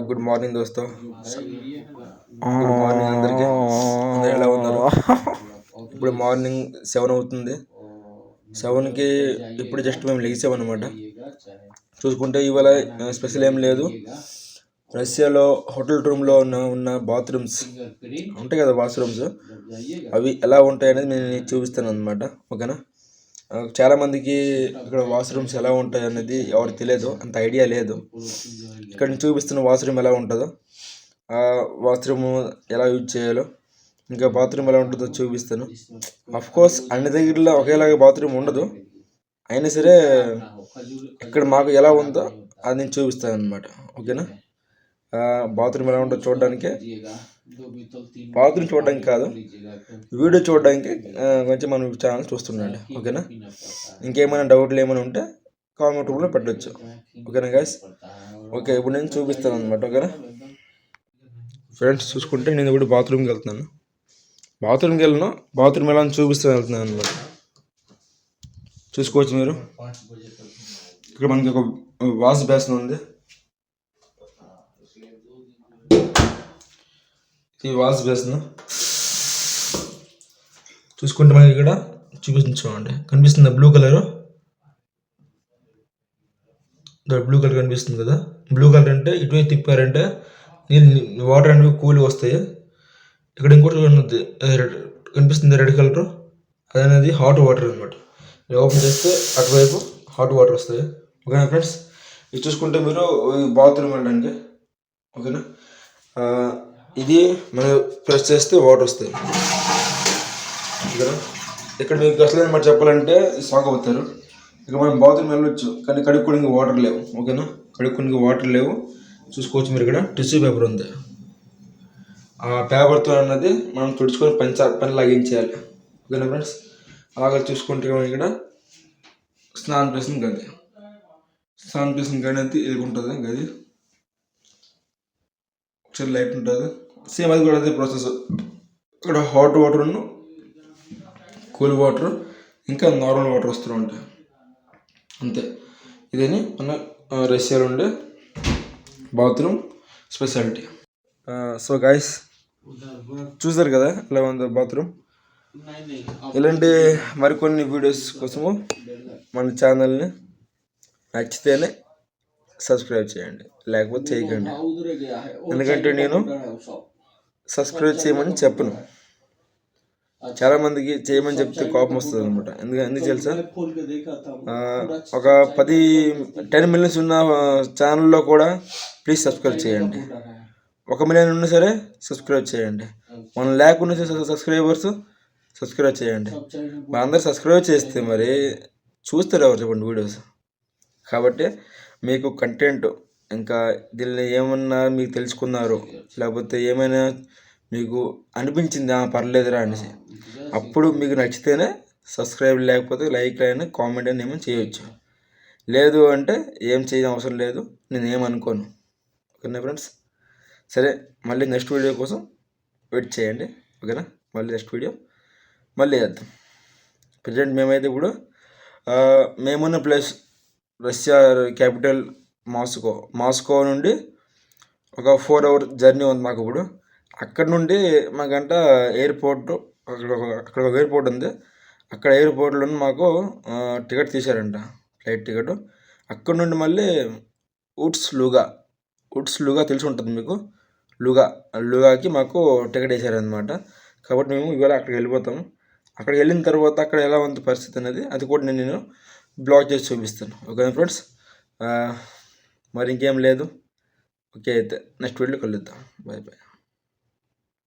Good morning దోస్తో. Good morning అందరికీ. అందరు ఎలా ఉన్నారు? ఇప్పుడు మార్నింగ్ 7 అవుతుంది. 7కి ఇప్పుడు జస్ట్ మేము లేచామన్నమాట. చూసుకుంటే ఇవాళ స్పెషల్ ఏం లేదు. రష్యాలో హోటల్ రూమ్లో ఉన్న బాత్రూమ్స్ ఉంటాయి కదా, వాష్రూమ్స్ అవి ఎలా ఉంటాయనేది నేను చూపిస్తాను అనమాట. ఓకేనా? చాలామందికి ఇక్కడ వాష్రూమ్స్ ఎలా ఉంటాయి అనేది ఎవరికి తెలియదు, అంత ఐడియా లేదు. ఇక్కడ నేను చూపిస్తున్న వాష్రూమ్ ఎలా ఉంటుందో, ఆ వాష్రూమ్ ఎలా యూజ్ చేయాలో, ఇంకా బాత్రూమ్ ఎలా ఉంటుందో చూపిస్తాను. కోర్స్ అన్ని దగ్గరలో ఒకేలాగా బాత్రూమ్ ఉండదు, అయినా సరే ఇక్కడ మాకు ఎలా ఉందో అది నేను చూపిస్తాను అనమాట. ఓకేనా? బాత్రూమ్ ఎలా ఉంటుందో చూడడానికి, బాత్రూమ్ చూడడానికి కాదు, వీడియో చూడడానికి కొంచెం మన ఛానల్ చూస్తుండండి. ఓకేనా? ఇంకేమైనా డౌట్లు ఏమైనా ఉంటే కామెంట్ రూమ్లో పెట్టచ్చు. ఓకేనా గైస్? ఓకే, ఇప్పుడు నేను చూపిస్తాను అనమాట. ఓకేనా ఫ్రెండ్స్? చూసుకుంటే నేను ఇప్పుడు బాత్రూమ్కి వెళ్తున్నాను. బాత్రూమ్కి వెళ్ళను, బాత్రూమ్ ఎలా చూపిస్తాను వెళ్తున్నాను అనమాట. చూసుకోవచ్చు మీరు. ఇక్కడ మనకి ఒక వాష్ బేసిన్ ఉంది. ఈ వాష్ బేసిన్ చూసుకుంటే మనకి ఇక్కడ చూపించండి, కనిపిస్తుంది బ్లూ కలర్. బ్లూ కలర్ కనిపిస్తుంది కదా. బ్లూ కలర్ అంటే ఇటువైపు తిప్పారంటే నీళ్ళు వాటర్ అనేవి కూల్ వస్తాయి. ఇక్కడ ఇంకోటి కనిపిస్తుంది రెడ్ కలర్, అదనేది హాట్ వాటర్ అనమాట. ఓపెన్ చేస్తే అటువైపు హాట్ వాటర్ వస్తాయి. ఓకేనా ఫ్రెండ్స్? ఇది చూసుకుంటే మీరు బాత్రూమ్ వెళ్ళడానికి. ఓకేనా? ఇది మనం ప్రెస్ చేస్తే వాటర్ వస్తాయి. ఓకేనా? ఇక్కడ మీకు అసలు మాట చెప్పాలంటే షాక్ అవుతారు. ఇక మనం బాత్రూమ్ వెళ్ళొచ్చు, కానీ కడుక్కోడానికి వాటర్ లేవు. ఓకేనా? కడుక్కోడానికి వాటర్ లేవు. చూసుకోవచ్చు మీరు, ఇక్కడ టిష్యూ పేపర్ ఉంది. ఆ పేపర్తో అన్నది మనం తుడుచుకొని పని లాగించేయాలి. ఓకేనా ఫ్రెండ్స్? అలాగే చూసుకుంటే ఇక్కడ స్నానం చేసిన గది, స్నానం చేసిన గది అయితే ఇది ఉంటుంది. గది ఒకసారి లైట్ ఉంటుంది, సేమ్ అది కూడా అదే ప్రాసెస్. ఇక్కడ హాట్ వాటర్, కూల్ వాటర్, ఇంకా నార్మల్ వాటర్ వస్తూ ఉంటాయి, అంతే. ఇదని మన రష్యాలో ఉండే బాత్రూమ్ స్పెషాలిటీ. సో గైస్, చూసారు కదా ఎలా ఉందో బాత్రూమ్. ఇలాంటి మరికొన్ని వీడియోస్ కోసము మన ఛానల్ని నచ్చితేనే సబ్స్క్రైబ్ చేయండి, లేకపోతే చేయకండి. ఎందుకంటే నేను సబ్స్క్రైబ్ చేయమని చెప్పను, చాలామందికి చేయమని చెప్తే కోపం వస్తుంది అనమాట. ఎందుకు తెలుసా? ఒక 10 మిలియన్స్ ఉన్న ఛానల్లో కూడా ప్లీజ్ సబ్స్క్రైబ్ చేయండి. 1 మిలియన్ ఉన్నా సరే సబ్స్క్రైబ్ చేయండి. మనం లేకుండా సబ్స్క్రైబర్స్ సబ్స్క్రైబ్ చేయండి. మన అందరు సబ్స్క్రైబ్ చేస్తే మరి చూస్తారు ఎవరు చెప్పండి వీడియోస్. కాబట్టి మీకు కంటెంట్, ఇంకా దీనిలో ఏమన్నా మీకు తెలుసుకున్నారు, లేకపోతే ఏమైనా మీకు అనిపించింది పర్లేదురా అనేసి, అప్పుడు మీకు నచ్చితేనే సబ్స్క్రైబ్, లేకపోతే లైక్ అయినా కామెంట్ అయినా ఏమైనా చేయవచ్చు. లేదు అంటే ఏం చేయడం అవసరం లేదు, నేను ఏమనుకోను. ఓకేనా ఫ్రెండ్స్? సరే, మళ్ళీ నెక్స్ట్ వీడియో కోసం వెయిట్ చేయండి. ఓకేనా? మళ్ళీ నెక్స్ట్ వీడియో మళ్ళీ చేద్దాం. ప్రజెంట్ మేమైతే ఇప్పుడు మేమున్న ప్లేస్ రష్యా క్యాపిటల్ మాస్కో నుండి ఒక 4 hours జర్నీ ఉంది మాకు. ఇప్పుడు అక్కడ నుండి మాకంట ఎయిర్పోర్ట్, అక్కడ ఒక ఎయిర్పోర్ట్ ఉంది. అక్కడ ఎయిర్పోర్ట్లో మాకు టికెట్ తీశారంట, ఫ్లైట్ టికెట్. అక్కడ నుండి మళ్ళీ ఉట్స్ లూగా తెలిసి ఉంటుంది మీకు. లూగాకి మాకు టికెట్ వేసారనమాట. కాబట్టి మేము ఇవాళ అక్కడికి వెళ్ళిపోతాము. అక్కడికి వెళ్ళిన తర్వాత అక్కడ ఎలా ఉంది పరిస్థితి అనేది అది కూడా నేను బ్లాగ్ చేసి చూపిస్తాను. ఓకేనా ఫ్రెండ్స్? మరి ఇంకేం లేదు. ఓకే, అయితే నెక్స్ట్ వీడియోలో కలుద్దాం. Bye bye.